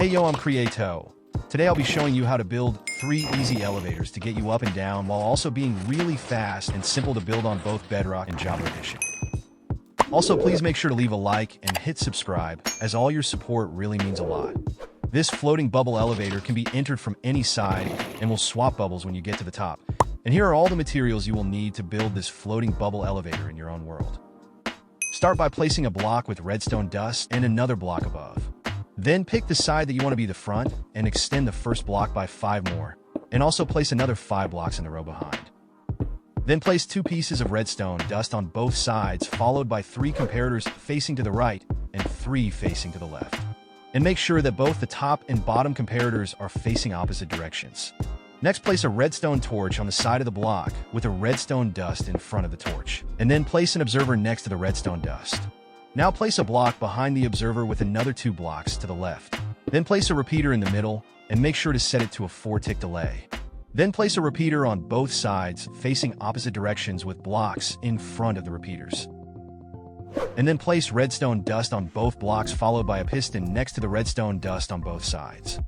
Hey yo, I'm Creato. Today I'll be showing you how to build 3 easy elevators to get you up and down while also being really fast and simple to build on both Bedrock and Java Edition. Also, please make sure to leave a like and hit subscribe, as all your support really means a lot. This floating bubble elevator can be entered from any side and will swap bubbles when you get to the top. And here are all the materials you will need to build this floating bubble elevator in your own world. Start by placing a block with redstone dust and another block above. Then pick the side that you want to be the front and extend the first block by 5 more, and also place another 5 blocks in the row behind. Then place 2 pieces of redstone dust on both sides, followed by 3 comparators facing to the right and 3 facing to the left. And make sure that both the top and bottom comparators are facing opposite directions. Next, place a redstone torch on the side of the block with a redstone dust in front of the torch, and then place an observer next to the redstone dust. Now place a block behind the observer with another 2 blocks to the left. Then place a repeater in the middle and make sure to set it to a 4-tick delay. Then place a repeater on both sides facing opposite directions with blocks in front of the repeaters. And then place redstone dust on both blocks followed by a piston next to the redstone dust on both sides.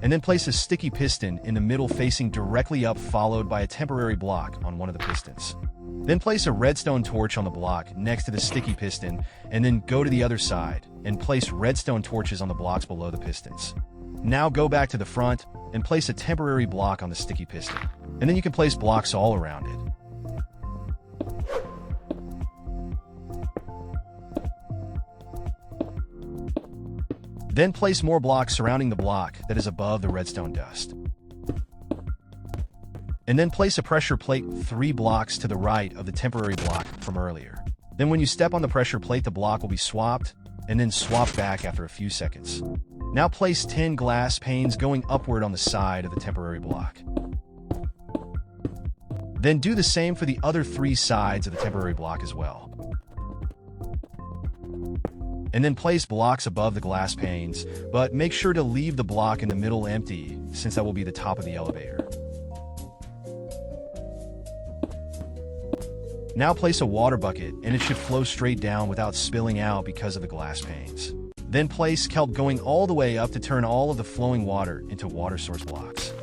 And then place a sticky piston in the middle facing directly up followed by a temporary block on one of the pistons. Then place a redstone torch on the block next to the sticky piston, and then go to the other side and place redstone torches on the blocks below the pistons. Now go back to the front and place a temporary block on the sticky piston, and then you can place blocks all around it. Then place more blocks surrounding the block that is above the redstone dust. And then place a pressure plate 3 blocks to the right of the temporary block from earlier. Then when you step on the pressure plate, the block will be swapped and then swapped back after a few seconds. Now place 10 glass panes going upward on the side of the temporary block. Then do the same for the other 3 sides of the temporary block as well. And then place blocks above the glass panes, but make sure to leave the block in the middle empty, since that will be the top of the elevator. Now place a water bucket, and it should flow straight down without spilling out because of the glass panes. Then place kelp going all the way up to turn all of the flowing water into water source blocks.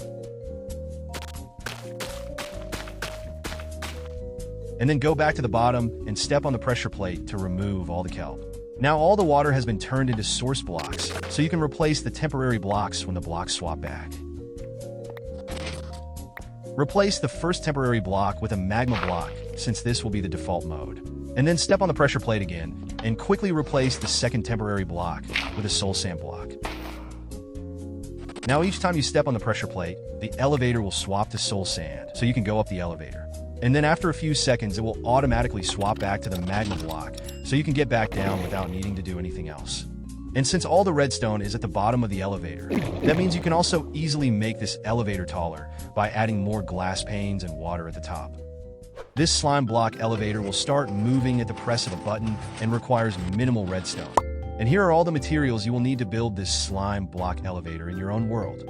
And then go back to the bottom and step on the pressure plate to remove all the kelp. Now all the water has been turned into source blocks, so you can replace the temporary blocks when the blocks swap back. Replace the first temporary block with a magma block, since this will be the default mode. And then step on the pressure plate again, and quickly replace the second temporary block with a soul sand block. Now each time you step on the pressure plate, the elevator will swap to soul sand, so you can go up the elevator. And then after a few seconds, it will automatically swap back to the magma block, so you can get back down without needing to do anything else. And since all the redstone is at the bottom of the elevator, that means you can also easily make this elevator taller by adding more glass panes and water at the top. This slime block elevator will start moving at the press of a button and requires minimal redstone. And here are all the materials you will need to build this slime block elevator in your own world.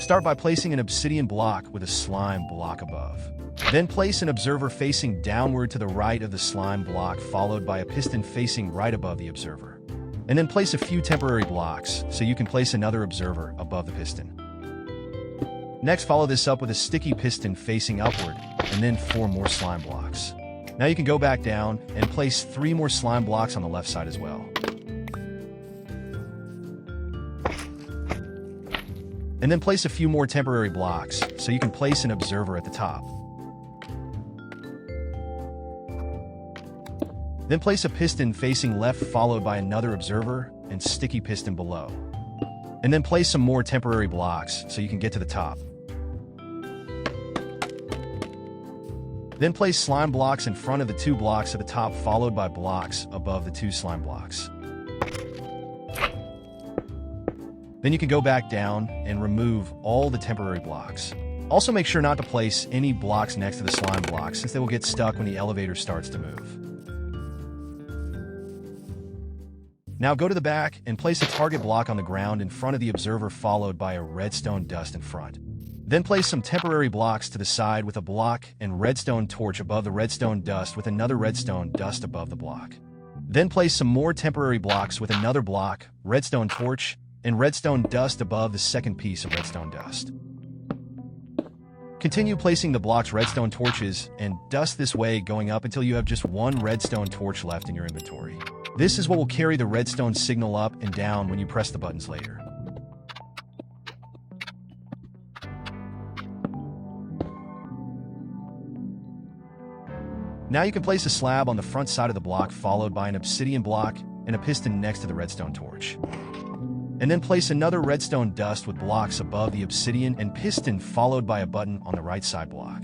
Start by placing an obsidian block with a slime block above. Then place an observer facing downward to the right of the slime block, followed by a piston facing right above the observer. And then place a few temporary blocks so you can place another observer above the piston. Next, follow this up with a sticky piston facing upward, and then 4 more slime blocks. Now you can go back down and place 3 more slime blocks on the left side as well. And then place a few more temporary blocks so you can place an observer at the top. Then place a piston facing left followed by another observer and sticky piston below. And then place some more temporary blocks so you can get to the top. Then place slime blocks in front of the 2 blocks at the top followed by blocks above the 2 slime blocks. Then you can go back down and remove all the temporary blocks. Also make sure not to place any blocks next to the slime blocks, since they will get stuck when the elevator starts to move. Now go to the back and place a target block on the ground in front of the observer followed by a redstone dust in front. Then place some temporary blocks to the side with a block and redstone torch above the redstone dust with another redstone dust above the block. Then place some more temporary blocks with another block, redstone torch, and redstone dust above the second piece of redstone dust. Continue placing the blocks redstone torches and dust this way going up until you have just one redstone torch left in your inventory. This is what will carry the redstone signal up and down when you press the buttons later. Now you can place a slab on the front side of the block followed by an obsidian block and a piston next to the redstone torch. And then place another redstone dust with blocks above the obsidian and piston followed by a button on the right side block.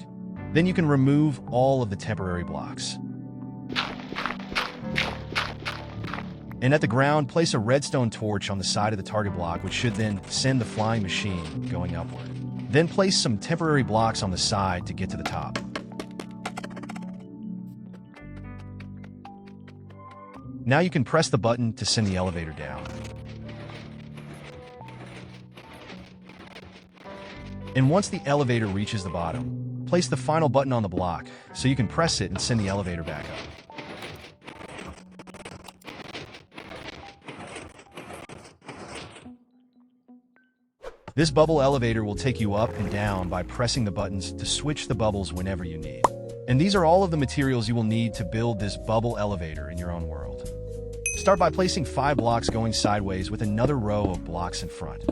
Then you can remove all of the temporary blocks. And at the ground, place a redstone torch on the side of the target block, which should then send the flying machine going upward. Then place some temporary blocks on the side to get to the top. Now you can press the button to send the elevator down. And once the elevator reaches the bottom, place the final button on the block so you can press it and send the elevator back up. This bubble elevator will take you up and down by pressing the buttons to switch the bubbles whenever you need. And these are all of the materials you will need to build this bubble elevator in your own world. Start by placing 5 blocks going sideways with another row of blocks in front.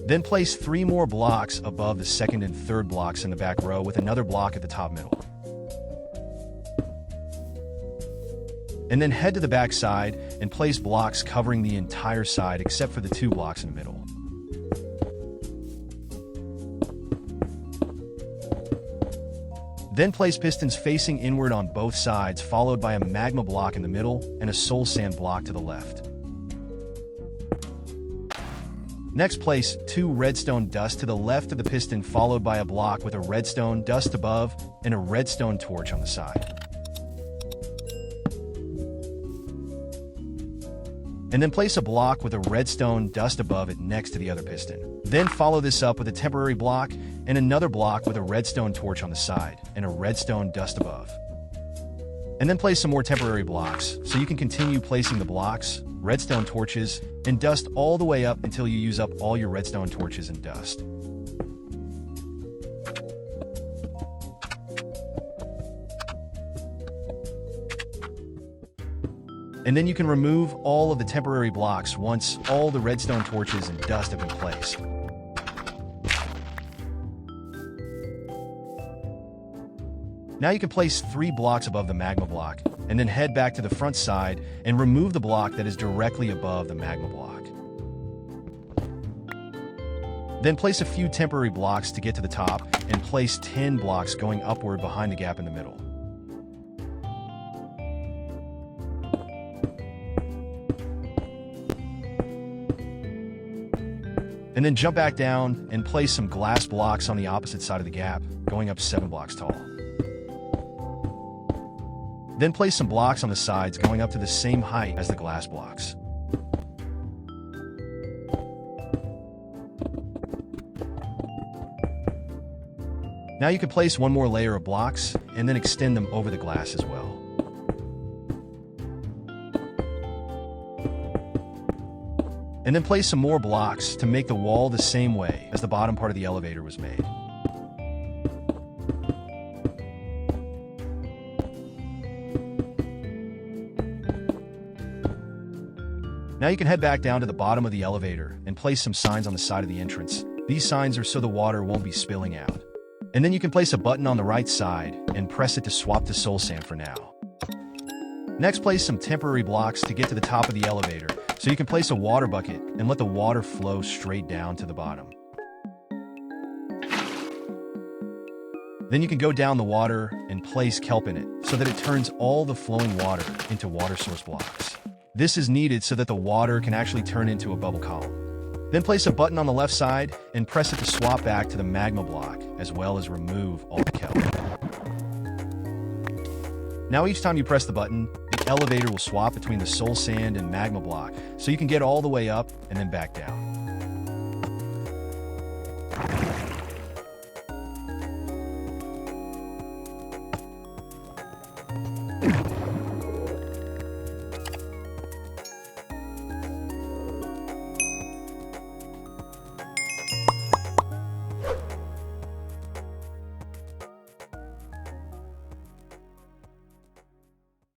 Then place 3 more blocks above the second and third blocks in the back row with another block at the top middle. And then head to the back side and place blocks covering the entire side except for the 2 blocks in the middle. Then place pistons facing inward on both sides, followed by a magma block in the middle and a soul sand block to the left. Next, place 2 redstone dust to the left of the piston, followed by a block with a redstone dust above and a redstone torch on the side. And then place a block with a redstone dust above it next to the other piston. Then follow this up with a temporary block and another block with a redstone torch on the side and a redstone dust above. And then place some more temporary blocks so you can continue placing the blocks, redstone torches, and dust all the way up until you use up all your redstone torches and dust. And then you can remove all of the temporary blocks once all the redstone torches and dust have been placed. Now you can place 3 blocks above the magma block, and then head back to the front side and remove the block that is directly above the magma block. Then place a few temporary blocks to get to the top, and place 10 blocks going upward behind the gap in the middle. And then jump back down and place some glass blocks on the opposite side of the gap, going up 7 blocks tall. Then place some blocks on the sides going up to the same height as the glass blocks. Now you can place one more layer of blocks and then extend them over the glass as well. And then place some more blocks to make the wall the same way as the bottom part of the elevator was made. Now you can head back down to the bottom of the elevator and place some signs on the side of the entrance. These signs are so the water won't be spilling out. And then you can place a button on the right side and press it to swap to soul sand for now. Next, place some temporary blocks to get to the top of the elevator, so you can place a water bucket and let the water flow straight down to the bottom. Then you can go down the water and place kelp in it so that it turns all the flowing water into water source blocks. This is needed so that the water can actually turn into a bubble column. Then place a button on the left side and press it to swap back to the magma block, as well as remove all the kelp. Now each time you press the button, the elevator will swap between the soul sand and magma block, so you can get all the way up and then back down.